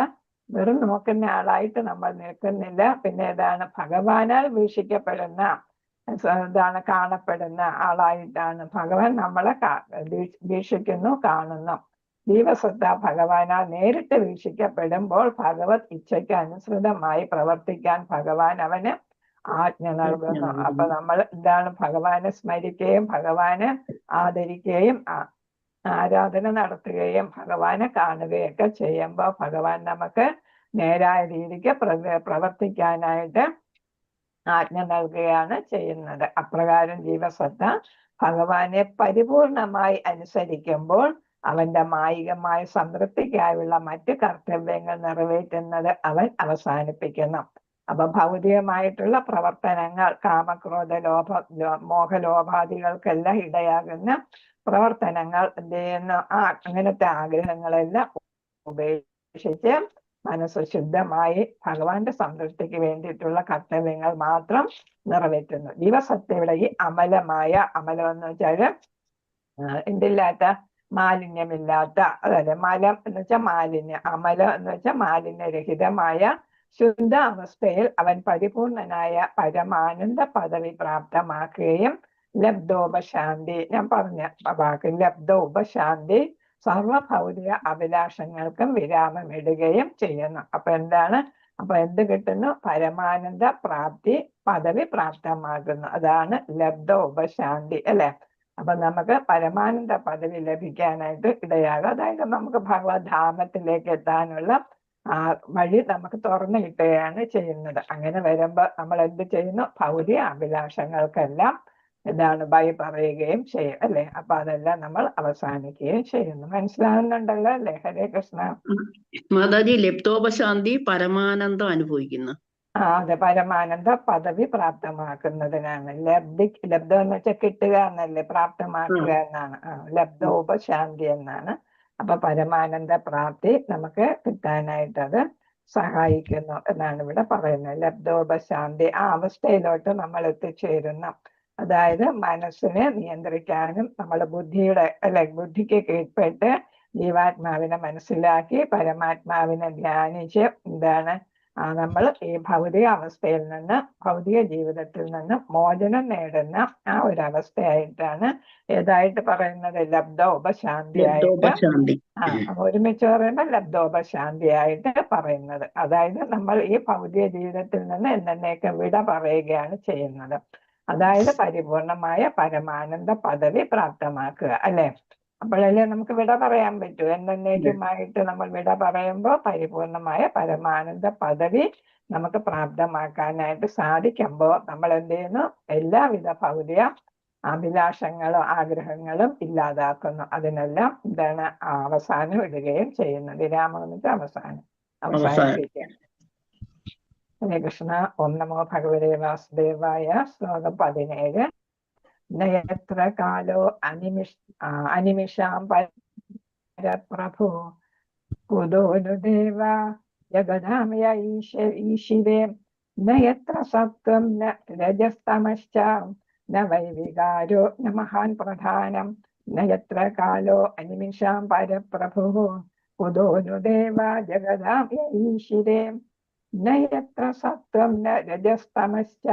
വെറും നോക്കുന്ന ആളായിട്ട് നമ്മൾ നിൽക്കുന്നില്ല. പിന്നെ ഏതാണ്? ഭഗവാനാൽ വീക്ഷിക്കപ്പെടുന്ന കാണപ്പെടുന്ന ആളായിട്ടാണ് ഭഗവാൻ നമ്മളെ വീക്ഷിക്കുന്നു, കാണുന്നു. ജീവസത്ത ഭഗവാനാൽ നേരിട്ട് വീക്ഷിക്കപ്പെടുമ്പോൾ ഭഗവത് ഇച്ഛയ്ക്ക് അനുസൃതമായി പ്രവർത്തിക്കാൻ ഭഗവാൻ അവന് ആജ്ഞ നൽകുന്നു. അപ്പൊ നമ്മൾ എന്താണ്? ഭഗവാനെ സ്മരിക്കുകയും ഭഗവാനെ ആദരിക്കുകയും ആരാധന നടത്തുകയും ഭഗവാനെ കാണുകയൊക്കെ ചെയ്യുമ്പോൾ ഭഗവാൻ നമുക്ക് നേരായ രീതിക്ക് പ്രവർത്തിക്കാനായിട്ട് ആജ്ഞ നൽകുകയാണ് ചെയ്യുന്നത്. അപ്രകാരം ജീവസത്ത ഭഗവാനെ പരിപൂർണമായി അനുസരിക്കുമ്പോൾ അവന്റെ മായികമായ സംതൃപ്തിക്കായുള്ള മറ്റു കർത്തവ്യങ്ങൾ നിറവേറ്റുന്നത് അവൻ അവസാനിപ്പിക്കുന്നു. അപ്പൊ ഭൗതികമായിട്ടുള്ള പ്രവർത്തനങ്ങൾ, കാമക്രോധ മോഹലോഭാദികൾക്കെല്ലാം ഇടയാകുന്ന പ്രവർത്തനങ്ങൾ എന്ത് ചെയ്യുന്നു? അങ്ങനത്തെ ആഗ്രഹങ്ങളെല്ലാം ഉപേക്ഷിച്ച് മനസ്സ് ശുദ്ധമായി ഭഗവാന്റെ സംതൃപ്തിക്ക് വേണ്ടിയിട്ടുള്ള കർത്തവ്യങ്ങൾ മാത്രം നിറവേറ്റുന്നു. ജീവസത്തയുടെ ഈ അമലം എന്ന് വെച്ചാല് എന്തില്ലാത്ത, മാലിന്യമില്ലാത്ത, അതായത് മലം എന്ന് വെച്ചാൽ മാലിന്യം, അമലം എന്ന് വെച്ചാൽ മാലിന്യരഹിതമായ ശുദ്ധ അവസ്ഥയിൽ അവൻ പരിപൂർണനായ പരമാനന്ദ പദവി പ്രാപ്തമാക്കുകയും ലബ്ധോപശാന്തി, ഞാൻ പറഞ്ഞ വാക്ക് ലബ്ധോപശാന്തി, സർവഭൗതിക അഭിലാഷങ്ങൾക്കും വിരാമമിടുകയും ചെയ്യുന്നു. അപ്പൊ എന്താണ്? അപ്പൊ എന്ത് കിട്ടുന്നു? പരമാനന്ദ പ്രാപ്തി, പദവി പ്രാപ്തമാകുന്നു. അതാണ് ലബ്ധോപശാന്തി അല്ലെ. അപ്പൊ നമുക്ക് പരമാനന്ദ പദവി ലഭിക്കാനായിട്ട് ഇടയാകും. അതായത് നമുക്ക് ഭഗവത് ധാമത്തിലേക്ക് എത്താനുള്ള വഴി നമുക്ക് തുറന്നു കിട്ടുകയാണ് ചെയ്യുന്നത്. അങ്ങനെ വരുമ്പോ നമ്മൾ എന്ത് ചെയ്യുന്നു? ഭൗതിക അഭിലാഷങ്ങൾക്കെല്ലാം എന്താണ്? ബൈ പറയുകയും ചെയ്യും അല്ലെ. അപ്പൊ അതെല്ലാം നമ്മൾ അവസാനിക്കുകയും ചെയ്യുന്നു. മനസ്സിലാകുന്നുണ്ടല്ലോ അല്ലെ? ഹരേ കൃഷ്ണ. മാതാജി, ലബ്ധോപശാന്തി പരമാനന്ദം അനുഭവിക്കുന്നു. അതെ, പരമാനന്ദ പദവി പ്രാപ്തമാക്കുന്നതിനാണ്. ലബ്ധം എന്ന് വെച്ചാൽ കിട്ടുക എന്നല്ലേ, പ്രാപ്തമാക്കുക എന്നാണ്. ലബ്ധോപശാന്തി എന്നാണ്. അപ്പൊ പരമാനന്ദ പ്രാപ്തി നമുക്ക് കിട്ടാനായിട്ട് അത് സഹായിക്കുന്നു എന്നാണ് ഇവിടെ പറയുന്നത്. ലബ്ധോപശാന്തി, ആ അവസ്ഥയിലോട്ട് നമ്മൾ എത്തിച്ചേരുന്നു. അതായത് മനസ്സിനെ നിയന്ത്രിക്കാനും നമ്മുടെ ബുദ്ധിക്ക് കീഴ്പ്പെട്ട് ജീവാത്മാവിനെ മനസ്സിലാക്കി പരമാത്മാവിനെ ധ്യാനിച്ച് നമ്മൾ ഈ ഭൗതിക അവസ്ഥയിൽ നിന്ന്, ഭൗതിക ജീവിതത്തിൽ നിന്ന് മോചനം നേടുന്ന ആ ഒരു അവസ്ഥയായിട്ടാണ് ഏതായിട്ട് പറയുന്നത്, ലബ്ധോപശാന്തിയായിട്ട്. ഒരുമിച്ച് പറയുമ്പോൾ ലബ്ധോപശാന്തിയായിട്ട് പറയുന്നത്. അതായത് നമ്മൾ ഈ ഭൗതിക ജീവിതത്തിൽ നിന്ന് എന്നേക്കും വിട പറയുകയാണ് ചെയ്യുന്നത്. അതായത് പരിപൂർണമായ പരമാനന്ദ പദവി പ്രാപ്തമാക്കുക, അല്ലെ? അപ്പോഴല്ലേ നമുക്ക് വിട പറയാൻ പറ്റൂ. എന്നേക്കുമായിട്ട് നമ്മൾ വിട പറയുമ്പോൾ പരിപൂർണമായ പരമാനന്ദ പദവി നമുക്ക് പ്രാപ്തമാക്കാനായിട്ട് സാധിക്കുമ്പോൾ നമ്മൾ എന്ത് ചെയ്യുന്നു? എല്ലാവിധ ഭൗതിക അഭിലാഷങ്ങളും ആഗ്രഹങ്ങളും ഇല്ലാതാക്കുന്നു. അതിനെല്ലാം അവസാനം ഇടുകയും ചെയ്യുന്നു. വിരാമം എന്നിട്ട് അവസാനിപ്പിക്കുക. ഹരേ കൃഷ്ണ. ഓം നമോ ഭഗവതേ വാസുദേവായ. ശ്ലോകം 17. നയത്ര കാലോ അനിമിഷാം പരപ്രഭു കുതോനുദേവ ജഗദാമയ ഈശിവേ നയത്ര സത്വം ന രജസ്തമശ്ച ന വൈവികാരോ ന മഹാൻ പ്രധാനം നയത്ര കാലോ അനിമിഷാം പരപ്രഭു കുതോനുദേവ ജഗദാമയ ഈശിവേ നയത്ര സത്വം ന രജസ്തമശ്ച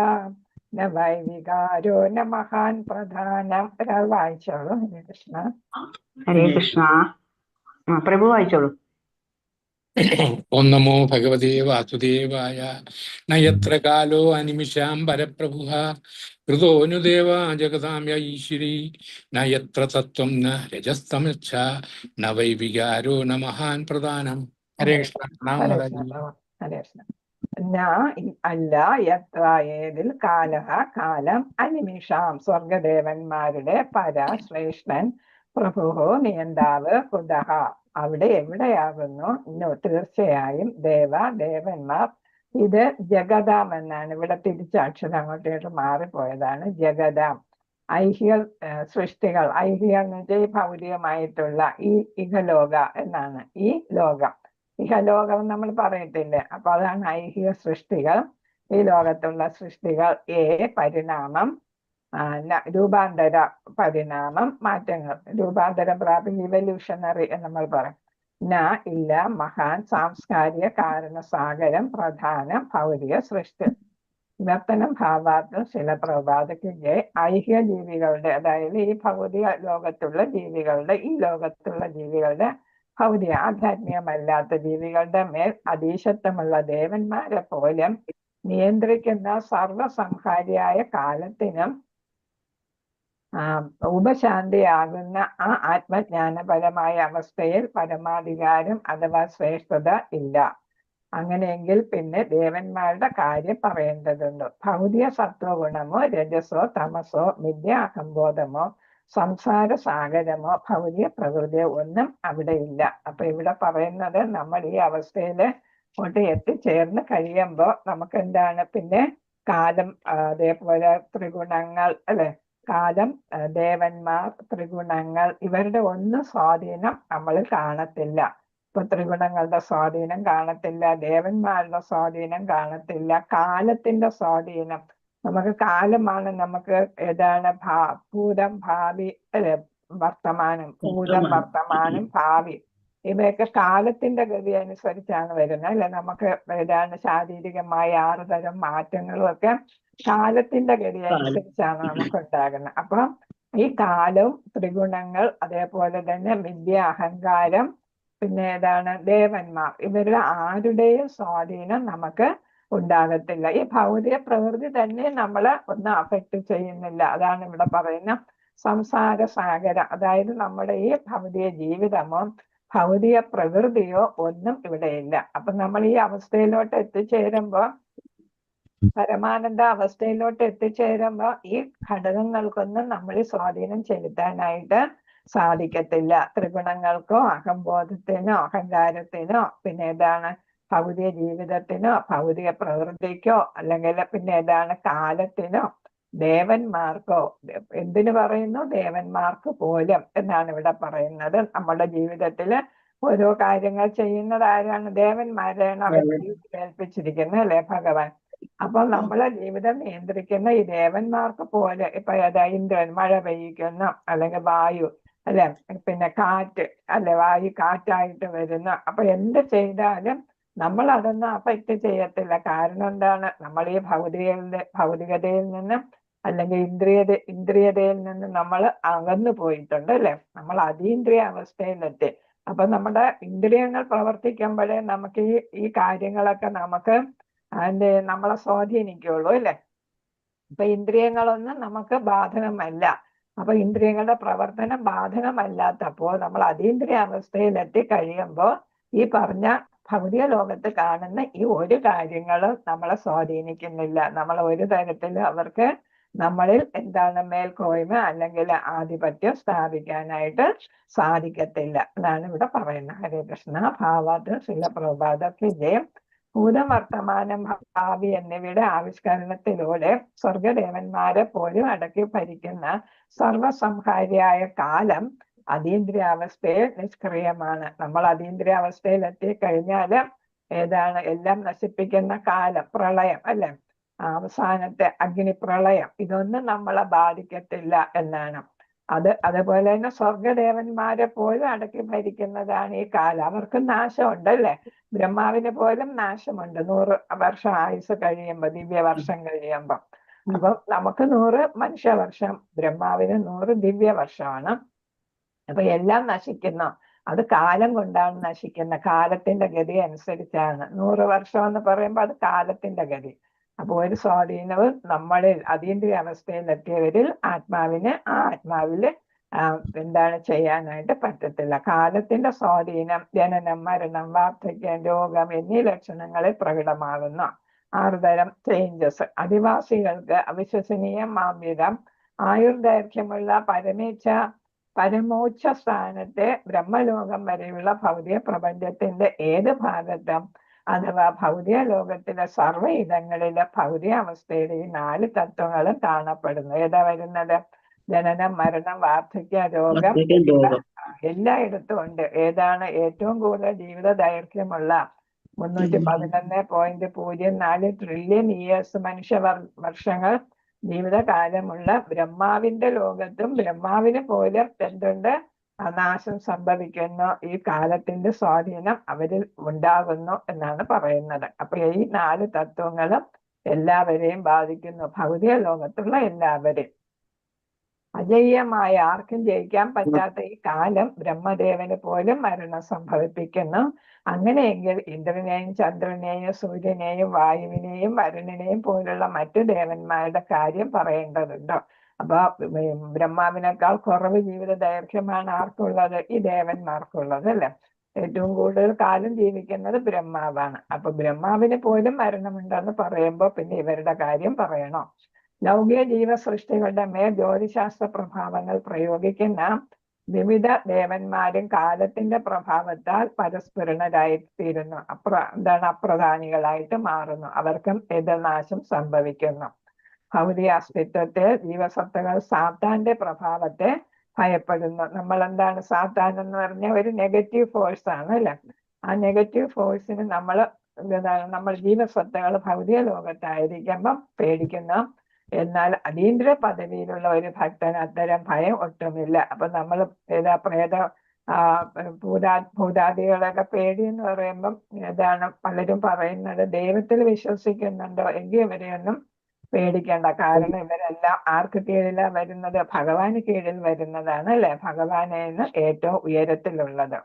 ന വൈവികാരോ ന മഹാൻ പ്രധാനം. ഒരാൾ വായിച്ചോളൂ. ഹരേ കൃഷ്ണ. ഹരേ കൃഷ്ണ. പ്രഭു വായിച്ചോളൂ. ഓം നമോ ഭഗവതേ വാസുദേവായ. നയത്ര കാലോ അനിമിഷാം പരപ്രഭുഃ കൃതോനുദേവ ജഗതാംയ ഈശ്വരീ നയത്ര തത്വം ന രജസ്തമശ്ച ന വൈവികാരോ ന മഹാൻ പ്രധാനം. ഹരേ കൃഷ്ണ. ഹരേ കൃഷ്ണ. അല്ല എത്ര ഏതിൽ കാലഹ കാലം അനിമിഷാം സ്വർഗദേവന്മാരുടെ പരശ്രേഷ്ഠൻ പ്രഭുഹോ നിയന്താവ് കുതഹ അവിടെ എവിടെയാകുന്നു? തീർച്ചയായും ദേവന്മാർ. ഇത് ജഗദാം എന്നാണ്. ഇവിടെ തിരിച്ച അക്ഷരം അങ്ങോട്ടേക്ക് മാറിപ്പോയതാണ്. ജഗദാം ഐഹിക സൃഷ്ടികൾ. ഐഹിക എന്ന് വെച്ചാൽ ഈ ഭൗതികമായിട്ടുള്ള ഈ ഇഹലോക എന്നാണ്. ഈ ലോകം, ഇഹലോകം നമ്മൾ പറയത്തില്ലേ? അപ്പൊ അതാണ് ഐഹിക സൃഷ്ടികൾ. ഈ ലോകത്തുള്ള സൃഷ്ടികൾ പരിണാമം, രൂപാന്തര പരിണാമം, മാറ്റങ്ങൾ, രൂപാന്തരം ഇവല്യൂഷണറി എന്ന് നമ്മൾ പറയും. ഇല്ല മഹാൻ സാംസ്കാരിക കാരണസാഗരം പ്രധാന ഭൗതിക സൃഷ്ടി വിവർത്തനം ഭാവാർത്ഥം ശിലപ്രഭാതയ്ക്ക് ഐഹിക ജീവികളുടെ, അതായത് ഈ ഭൗതിക ലോകത്തുള്ള ജീവികളുടെ, ഈ ലോകത്തുള്ള ജീവികളുടെ ഭൗതിക ആധ്യാത്മികമല്ലാത്ത ജീവികളുടെ മേൽ അതീശത്വമുള്ള ദേവന്മാരെ പോലും നിയന്ത്രിക്കുന്ന സർവസംഹാരിയായ കാലത്തിനും ഉപശാന്തിയാകുന്ന ആ ആത്മജ്ഞാനപരമായ അവസ്ഥയിൽ പരമാധികാരം അഥവാ ശ്രേഷ്ഠത ഇല്ല. അങ്ങനെയെങ്കിൽ പിന്നെ ദേവന്മാരുടെ കാര്യം പറയേണ്ടതുണ്ട്. ഭൗതിക സത്വഗുണമോ രജസോ തമസോ മിഥ്യാഹംബോധമോ സംസാര സാഗരമോ ഭൗതിക പ്രകൃതിയോ ഒന്നും അവിടെ ഇല്ല. അപ്പൊ ഇവിടെ പറയുന്നത് നമ്മൾ ഈ അവസ്ഥയില് കൊണ്ട് എത്തിച്ചേർന്ന് കഴിയുമ്പോൾ നമുക്ക് എന്താണ് പിന്നെ കാലം, അതേപോലെ ത്രിഗുണങ്ങൾ, അല്ലെ? കാലം, ദേവന്മാർ, ത്രിഗുണങ്ങൾ, ഇവരുടെ ഒന്നും സ്വാധീനം നമ്മളിൽ കാണത്തില്ല. ഇപ്പൊ ത്രിഗുണങ്ങളുടെ സ്വാധീനം കാണത്തില്ല, ദേവന്മാരുടെ സ്വാധീനം കാണത്തില്ല, കാലത്തിന്റെ സ്വാധീനം. നമുക്ക് കാലമാണ് നമുക്ക് ഭൂതം, ഭാവി, അല്ലെ? വർത്തമാനം, ഭൂതം, വർത്തമാനം, ഭാവി, ഇവയൊക്കെ കാലത്തിന്റെ ഗതി അനുസരിച്ചാണ് വരുന്നത്, അല്ലെ? നമുക്ക് ശാരീരികമായ 6 തരം മാറ്റങ്ങളും ഒക്കെ കാലത്തിന്റെ ഗതി അനുസരിച്ചാണ് നമുക്ക് ഉണ്ടാകുന്നത്. അപ്പൊ ഈ കാലവും ത്രിഗുണങ്ങൾ, അതേപോലെ തന്നെ മിഥ്യ അഹങ്കാരം, പിന്നെ ദേവന്മാർ, ഇവരുടെ ആരുടെയും സ്വാധീനം നമുക്ക് ഉണ്ടാകത്തില്ല. ഈ ഭൗതിക പ്രകൃതി തന്നെ നമ്മളെ ഒന്നും അഫക്റ്റ് ചെയ്യുന്നില്ല. അതാണ് ഇവിടെ പറയുന്ന സംസാര സാഗരം. അതായത് നമ്മുടെ ഈ ഭൗതിക ജീവിതമോ ഭൗതിക പ്രകൃതിയോ ഒന്നും ഇവിടെ ഇല്ല. അപ്പൊ നമ്മൾ ഈ അവസ്ഥയിലോട്ട് എത്തിച്ചേരുമ്പോ, പരമാനന്ദ അവസ്ഥയിലോട്ട് എത്തിച്ചേരുമ്പോ ഈ ഘടകങ്ങൾക്കൊന്നും നമ്മൾ സ്വാധീനം ചെലുത്താനായിട്ട് സാധിക്കത്തില്ല. ത്രിഗുണങ്ങൾക്കോ അഹംബോധത്തിനോ അഹങ്കാരത്തിനോ പിന്നെ ഭൗതിക ജീവിതത്തിനോ ഭൗതിക പ്രകൃതിക്കോ അല്ലെങ്കിൽ പിന്നെ കാലത്തിനോ ദേവന്മാർക്കോ, എന്തിനു പറയുന്നു? ദേവന്മാർക്ക് പോലും എന്നാണ് ഇവിടെ പറയുന്നത്. നമ്മുടെ ജീവിതത്തില് ഓരോ കാര്യങ്ങൾ ചെയ്യുന്നത് ആരാണ്? ദേവന്മാരെയാണ് അവരെ ഏൽപ്പിച്ചിരിക്കുന്നത് അല്ലെ ഭഗവാൻ. അപ്പൊ നമ്മളെ ജീവിതം നിയന്ത്രിക്കുന്ന ഈ ദേവന്മാർക്ക് പോലെ ഇപ്പൊ ഏതാ ഇന്ദ്രൻ മഴ പെയ്യിക്കുന്നു, അല്ലെങ്കിൽ വായു അല്ലെ, പിന്നെ കാറ്റ് അല്ലെ, വായു കാറ്റായിട്ട് വരുന്നു. അപ്പൊ എന്ത് ചെയ്താലും നമ്മൾ അതൊന്നും അഫക്റ്റ് ചെയ്യത്തില്ല. കാരണം എന്താണ്? നമ്മൾ ഈ ഭൗതികതയിൽ നിന്ന് അല്ലെങ്കിൽ ഇന്ദ്രിയതയിൽ നിന്ന് നമ്മൾ അകന്നു പോയിട്ടുണ്ട് അല്ലെ, നമ്മൾ അതീന്ദ്രിയ അവസ്ഥയിലെത്തി. അപ്പൊ നമ്മുടെ ഇന്ദ്രിയങ്ങൾ പ്രവർത്തിക്കുമ്പോഴേ നമുക്ക് ഈ കാര്യങ്ങളൊക്കെ നമുക്ക് നമ്മളെ സ്വാധീനിക്കുള്ളൂ അല്ലെ. അപ്പൊ ഇന്ദ്രിയങ്ങളൊന്നും നമുക്ക് ബാധകമല്ല. അപ്പൊ ഇന്ദ്രിയങ്ങളുടെ പ്രവർത്തനം ബാധകമല്ലാത്തപ്പോൾ നമ്മൾ അതീന്ദ്രിയ അവസ്ഥയിൽ എത്തിക്കഴിയുമ്പോൾ ഈ പറഞ്ഞ ഭൗതിക ലോകത്ത് കാണുന്ന ഈ ഒരു കാര്യങ്ങളും നമ്മളെ സ്വാധീനിക്കുന്നില്ല. നമ്മൾ ഒരു തരത്തിലും അവർക്ക് നമ്മളിൽ എന്താണ് മേൽക്കോയ്മ അല്ലെങ്കിൽ ആധിപത്യം സ്ഥാപിക്കാനായിട്ട് സാധിക്കത്തില്ല എന്നാണ് ഇവിടെ പറയുന്നത്. ഹരേ കൃഷ്ണ. ഭാവാത് ശ്രീല പ്രഭാതക്ക് ജയം. ഭൂതം വർത്തമാനം ഭാവി എന്നിവയുടെ ആവിഷ്കരണത്തിലൂടെ സ്വർഗദേവന്മാരെ പോലും അടക്കി ഭരിക്കുന്ന സർവസംഹാരിയായ കാലം അതീന്ദ്രിയാവസ്ഥയിൽ നിഷ്ക്രിയമാണ്. നമ്മൾ അതീന്ദ്രിയാവസ്ഥയിൽ എത്തിക്കഴിഞ്ഞാല് ഏതാണ്? എല്ലാം നശിപ്പിക്കുന്ന കാലം, പ്രളയം അല്ലെ, അവസാനത്തെ അഗ്നിപ്രളയം, ഇതൊന്നും നമ്മളെ ബാധിക്കത്തില്ല എന്നാണ്. അതുപോലെ തന്നെ സ്വർഗദേവന്മാരെ പോലും അടക്കി ഭരിക്കുന്നതാണ് ഈ കാലം. അവർക്ക് നാശമുണ്ട് അല്ലെ. ബ്രഹ്മാവിന് പോലും നാശമുണ്ട് 100 വർഷം ആയുസ് കഴിയുമ്പോ, ദിവ്യവർഷം കഴിയുമ്പോ. അപ്പൊ നമുക്ക് 100 മനുഷ്യവർഷം, ബ്രഹ്മാവിന് 100 ദിവ്യവർഷമാണ്. അപ്പൊ എല്ലാം നശിക്കുന്നു. അത് കാലം കൊണ്ടാണ് നശിക്കുന്നത്. കാലത്തിന്റെ ഗതി അനുസരിച്ചാണ്. 100 വർഷം എന്ന് പറയുമ്പോൾ അത് കാലത്തിന്റെ ഗതി. അപ്പൊ ഒരു സ്വാധീനവും നമ്മളിൽ അതീന്ദ്രിയ അവസ്ഥയിൽ എത്തിയവരിൽ ആ ആത്മാവില് എന്താണ് ചെയ്യാനായിട്ട് പറ്റത്തില്ല. കാലത്തിന്റെ സ്വാധീനം ജനനം, മരണം, വാർദ്ധക്യം, രോഗം എന്നീ ലക്ഷണങ്ങളിൽ പ്രകടമാകുന്നു. 6 തരം ചേഞ്ചസ്. അധിവാസികൾക്ക് അവിശ്വസനീയ മാമ്യതം, ആയുർദൈർഘ്യമുള്ള പരമോച്ഛ സ്ഥാനത്തെ ബ്രഹ്മലോകം വരെയുള്ള ഭൗതിക പ്രപഞ്ചത്തിന്റെ ഏത് ഭാഗത്തും അഥവാ ഭൗതിക ലോകത്തിലെ സർവ്വ ഇടങ്ങളിലെ ഭൗതിക അവസ്ഥയുടെ ഈ 4 തത്വങ്ങളും കാണപ്പെടുന്നു. ഏതാ വരുന്നത്? ജനനം, മരണം, വാർദ്ധക്യ, രോഗം എല്ലായിടത്തും ഉണ്ട്. ഏതാണ് ഏറ്റവും കൂടുതൽ ജീവിത ദൈർഘ്യമുള്ള 311.04 ട്രില്യൺ ഇയേഴ്സ് മനുഷ്യ വർഷങ്ങൾ ജീവിതകാലമുള്ള ബ്രഹ്മാവിന്റെ ലോകത്തും ബ്രഹ്മാവിന് പോലും എന്തുണ്ട്? നാശം സംഭവിക്കുന്നു. ഈ കാലത്തിന്റെ സ്വാധീനം അവരിൽ ഉണ്ടാകുന്നു എന്നാണ് പറയുന്നത്. അപ്പൊ ഈ 4 തത്വങ്ങളും എല്ലാവരെയും ബാധിക്കുന്നു, ഭൗതിക ലോകത്തുള്ള എല്ലാവരെയും. അജയ്യമായ ആർക്കും ജയിക്കാൻ പറ്റാത്ത ഈ കാലം ബ്രഹ്മദേവന് പോലും മരണം സംഭവിപ്പിക്കുന്നു. അങ്ങനെയെങ്കിൽ ഇന്ദ്രനെയും ചന്ദ്രനെയും സൂര്യനെയും വായുവിനെയും വരുണിനെയും പോലുള്ള മറ്റു ദേവന്മാരുടെ കാര്യം പറയേണ്ടതുണ്ടോ? അപ്പൊ ബ്രഹ്മാവിനേക്കാൾ കുറവ് ജീവിത ദൈർഘ്യമാണ് ആർക്കുള്ളത്? ഈ ദേവന്മാർക്കുള്ളത് അല്ലെ. ഏറ്റവും കൂടുതൽ കാലം ജീവിക്കുന്നത് ബ്രഹ്മാവാണ്. അപ്പൊ ബ്രഹ്മാവിന് പോലും മരണമുണ്ടെന്ന് പറയുമ്പോൾ പിന്നെ ഇവരുടെ കാര്യം പറയണോ? ലൗകിക ജീവസൃഷ്ടികളുടെ മേൽ ജ്യോതിശാസ്ത്ര പ്രഭാവങ്ങൾ പ്രയോഗിക്കുന്ന വിവിധ ദേവന്മാരും കാലത്തിന്റെ പ്രഭാവത്താൽ പരസ്പരരായിത്തീരുന്നു. അപ്രധാനികളായിട്ട് മാറുന്നു. അവർക്കും എതിർനാശം സംഭവിക്കുന്നു. ഭൗതിക അസ്തിത്വത്തെ ജീവസത്തകൾ സാത്താന്റെ പ്രഭാവത്തെ ഭയപ്പെടുന്നു. നമ്മൾ എന്താണ്? സാത്താൻ എന്ന് പറഞ്ഞ ഒരു നെഗറ്റീവ് ഫോഴ്സ് ആണ് അല്ലെ. ആ നെഗറ്റീവ് ഫോഴ്സിന് നമ്മൾ ജീവസത്തകൾ ഭൗതിക ലോകത്തായിരിക്കുമ്പം പേടിക്കുന്നു. എന്നാൽ അതീന്ദ്രിയ പദവിയിലുള്ള ഒരു ഭക്തന് അത്തരം ഭയം ഒട്ടുമില്ല. അപ്പൊ നമ്മൾ ഭൂതാദികളൊക്കെ പേടി എന്ന് പറയുമ്പം ഏതാണ്? പലരും പറയുന്നത് ദൈവത്തിൽ വിശ്വസിക്കുന്നുണ്ടോ എങ്കിൽ ഇവരെയൊന്നും പേടിക്കേണ്ട. കാരണം ഇവരെല്ലാം ആർക്ക് കീഴിലാ വരുന്നത്? ഭഗവാന് കീഴിൽ വരുന്നതാണ് അല്ലെ. ഭഗവാനാണ് ഏറ്റവും ഉയരത്തിലുള്ളത്,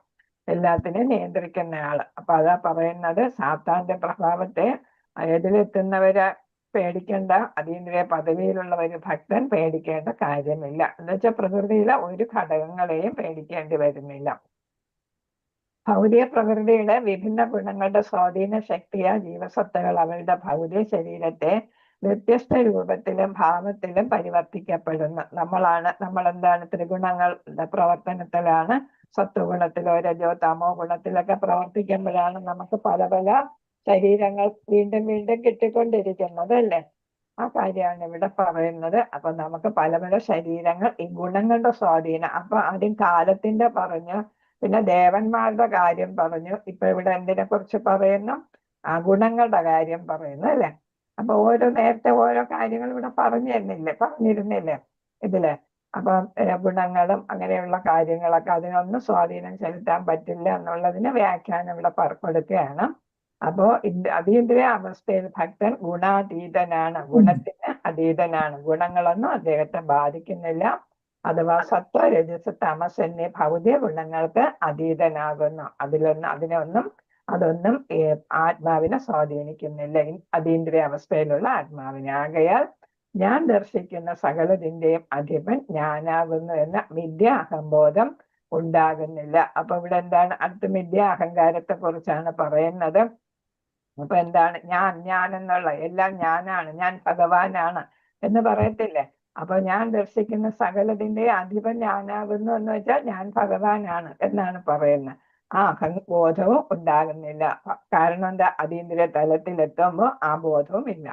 എല്ലാത്തിനെയും നിയന്ത്രിക്കുന്ന ആള്. അപ്പൊ അതാ പറയുന്നത് സാത്താന്റെ പ്രഭാവത്തെ എതിരെത്തുന്നവരെ പേടിക്കേണ്ട. അതീന്ദ്രിയ പദവിയിലുള്ള ഒരു ഭക്തൻ പേടിക്കേണ്ട കാര്യമില്ല. എന്നുവെച്ചാൽ പ്രകൃതിയിലെ ഒരു ഘടകങ്ങളെയും പേടിക്കേണ്ടി വരുന്നില്ല. ഭൗതിക പ്രകൃതിയുടെ വിഭിന്ന ഗുണങ്ങളുടെ സ്വാധീന ശക്തിയാ ജീവസത്തകൾ അവരുടെ ഭൗതിക ശരീരത്തെ വ്യത്യസ്ത രൂപത്തിലും ഭാവത്തിലും പരിവർത്തിക്കപ്പെടുന്നു. നമ്മൾ എന്താണ്? ത്രിഗുണങ്ങളുടെ പ്രവർത്തനത്തിലാണ്. സത്വഗുണത്തിലോ രജോ തമോ ഗുണത്തിലൊക്കെ പ്രവർത്തിക്കുമ്പോഴാണ് നമുക്ക് പല പല ശരീരങ്ങൾ വീണ്ടും വീണ്ടും കിട്ടിക്കൊണ്ടിരിക്കുന്നത് അല്ലേ. ആ കാര്യമാണ് ഇവിടെ പറയുന്നത്. അപ്പൊ നമുക്ക് പല പല ശരീരങ്ങൾ ഈ ഗുണങ്ങളുടെ സ്വാധീനം. അപ്പൊ ആദ്യം കാലത്തിന്റെ പറഞ്ഞു, പിന്നെ ദേവന്മാരുടെ കാര്യം പറഞ്ഞു. ഇപ്പൊ ഇവിടെ എന്തിനെ കുറിച്ച് പറയുന്നു? ആ ഗുണങ്ങളുടെ കാര്യം പറയുന്നു അല്ലെ. അപ്പൊ നേരത്തെ ഓരോ കാര്യങ്ങൾ ഇവിടെ പറഞ്ഞിരുന്നില്ലേ ഇതില്. അപ്പം ഗുണങ്ങളും അങ്ങനെയുള്ള കാര്യങ്ങളൊക്കെ അതിനൊന്നും സ്വാധീനം ചെലുത്താൻ പറ്റില്ല എന്നുള്ളതിന് വ്യാഖ്യാനം ഇവിടെ കൊടുക്കുകയാണ്. അപ്പോ അതീന്ദ്രിയ അവസ്ഥയിൽ ഭക്തൻ ഗുണാതീതനാണ്, ഗുണത്തിന് അതീതനാണ്. ഗുണങ്ങളൊന്നും അദ്ദേഹത്തെ ബാധിക്കുന്നില്ല. അഥവാ സത്വ, രജസ്, തമസ് എന്നീ ഭൗതിക ഗുണങ്ങൾക്ക് അതീതനാകുന്നു. അതൊന്നും ആത്മാവിനെ സ്വാധീനിക്കുന്നില്ല, അതീന്ദ്രിയ അവസ്ഥയിലുള്ള ആത്മാവിനെ. ആകയാൽ ഞാൻ ദർശിക്കുന്ന സകലതിന്റെയും അധിപൻ ഞാനാകുന്നു എന്ന മിഥ്യ അഹംബോധം ഉണ്ടാകുന്നില്ല. അപ്പൊ ഇവിടെ എന്താണ്? അടുത്ത മിഥ്യ അഹങ്കാരത്തെ കുറിച്ചാണ് പറയുന്നത്. അപ്പൊ എന്താണ്? ഞാൻ എന്നുള്ള എല്ലാം ഞാനാണ്, ഞാൻ ഭഗവാനാണ് എന്ന് പറയത്തില്ലേ. അപ്പൊ ഞാൻ ദർശിക്കുന്ന സകലതിന്റെ അധിപൻ ഞാനാകുന്നു എന്ന് വെച്ചാൽ ഞാൻ ഭഗവാനാണ് എന്നാണ് പറയുന്നത്. ആ അഹംബോധവും ഉണ്ടാകുന്നില്ല. കാരണം എന്താ? അതീന്ദ്രിയ തലത്തിലെത്തുമ്പോൾ ആ ബോധവും ഇല്ല.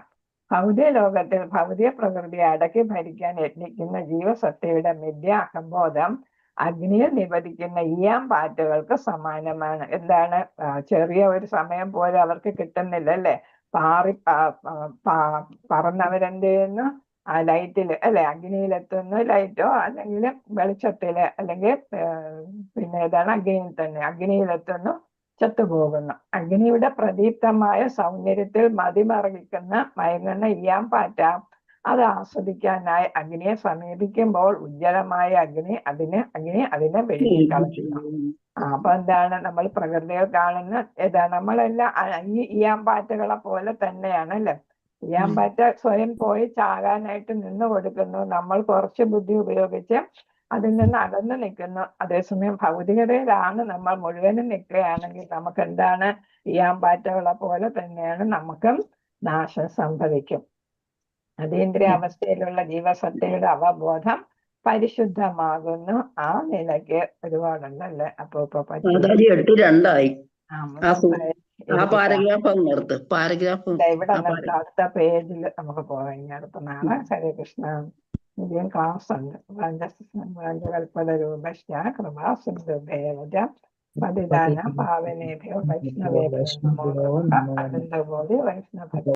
ഭൗതിക ലോകത്തിൽ ഭൗതിക പ്രകൃതിയെ അടക്കി ഭരിക്കാൻ യത്നിക്കുന്ന ജീവസത്തയുടെ മിഥ്യ അഹംബോധം അഗ്നിയിൽ നിപതിക്കുന്ന ഈയാം പാറ്റകൾക്ക് സമാനമാണ്. എന്താണ്? ചെറിയ ഒരു സമയം പോലും അവർക്ക് കിട്ടുന്നില്ല അല്ലെ. പറന്നവരെന്തെയ്യുന്നു? ആ ലൈറ്റില് അല്ലെ, അഗ്നിയിലെത്തുന്നു. ലൈറ്റോ അല്ലെങ്കിൽ വെളിച്ചത്തില് അല്ലെങ്കിൽ പിന്നെ ഏതാണ് അഗ്നിയിൽ തന്നെ അഗ്നിയിലെത്തുന്നു, ചത്തുപോകുന്നു. അഗ്നിയുടെ പ്രദീപ്തമായ സൗന്ദര്യത്തിൽ മയങ്ങുന്ന ഈയാം പാറ്റ അത് ആസ്വദിക്കാനായി അഗ്നിയെ സമീപിക്കുമ്പോൾ ഉജ്ജ്വലമായ അഗ്നി അതിനെ വെടിഞ്ഞുകളയുന്നു. അപ്പൊ എന്താണ്? നമ്മൾ പ്രകൃതിയിൽ കാണുന്ന നമ്മളെല്ലാം ഈയാം പാറ്റകളെ പോലെ തന്നെയാണ് അല്ലെ. ഈയാം പാറ്റ സ്വയം പോയി ചാകാനായിട്ട് നിന്ന് കൊടുക്കുന്നു. നമ്മൾ കുറച്ച് ബുദ്ധി ഉപയോഗിച്ച് അതിൽ നിന്ന് അകന്നു നിൽക്കുന്നു. അതേസമയം ഭൗതികതയിലാണ് നമ്മൾ മുഴുവനും നിൽക്കുകയാണെങ്കിൽ നമുക്ക് എന്താണ്? ഈയാം പാറ്റകളെ പോലെ തന്നെയാണ് നമുക്കും നാശം സംഭവിക്കും. അതീന്ദ്രിയ അവസ്ഥയിലുള്ള ജീവസത്തയുടെ അവബോധം പരിശുദ്ധമാകുന്നു. ആ നിലയ്ക്ക് ഒരുപാടുണ്ടല്ലേ. അപ്പൊ മാതാജി 8:2 പാരഗ്രാഫ് നിർത്ത്. ഇവിടെ അടുത്ത പേജിൽ നമുക്ക് പോകാം. ഇനി അടുത്ത നാളെ ഹരേ കൃഷ്ണ ഇന്ത്യൻ ക്ലാസ് ഉണ്ട്. കൽപ്പന രൂപശ്ച കൃപാ സിന്ധുഭേവജ പതിദാന പാവനേഭ്യോ വൈഷ്ണവേഭ്യോ നമോ നമഃ. അനന്തകോടി വൈഷ്ണവ